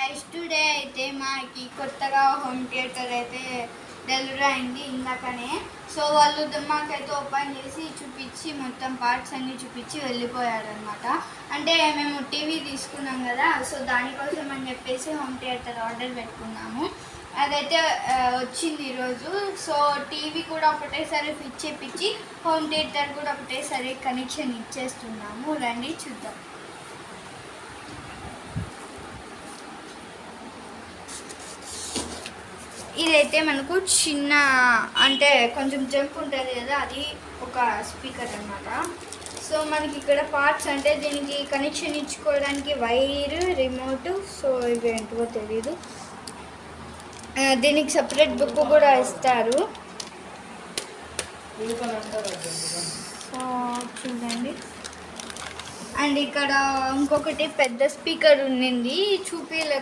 Guys today అయితే మాకి కొత్తగా హోమ్ థియేటర్ అయితే డెలివరీ అయింది ఇందాకనే. సో వాళ్ళు మాకైతే ఓపెన్ చేసి చూపించి మొత్తం పార్ట్స్ అన్నీ చూపించి వెళ్ళిపోయారనమాట. అంటే మేము టీవీ తీసుకున్నాం కదా, సో దానికోసం అని చెప్పేసి హోమ్ థియేటర్ ఆర్డర్ పెట్టుకున్నాము. అదైతే వచ్చింది ఈరోజు. సో టీవీ కూడా ఒకటేసారి ఫిట్ చేపించి హోమ్ థియేటర్ కూడా ఒకటేసారి కనెక్షన్ ఇచ్చేస్తున్నాము. రండి చూద్దాం. ఇదైతే మనకు చిన్న అంటే కొంచెం జంప్ ఉంటుంది కదా, అది ఒక స్పీకర్ అన్నమాట. సో మనకి ఇక్కడ పార్ట్స్ అంటే దీనికి కనెక్షన్ ఇచ్చుకోవడానికి వైరు, రిమోట్, సో ఇవి ఏంటో తెలీదు. దీనికి సపరేట్ బుక్ కూడా ఇస్తారు. సో చూడండి. అండ్ ఇక్కడ ఇంకొకటి పెద్ద స్పీకర్ ఉండింది,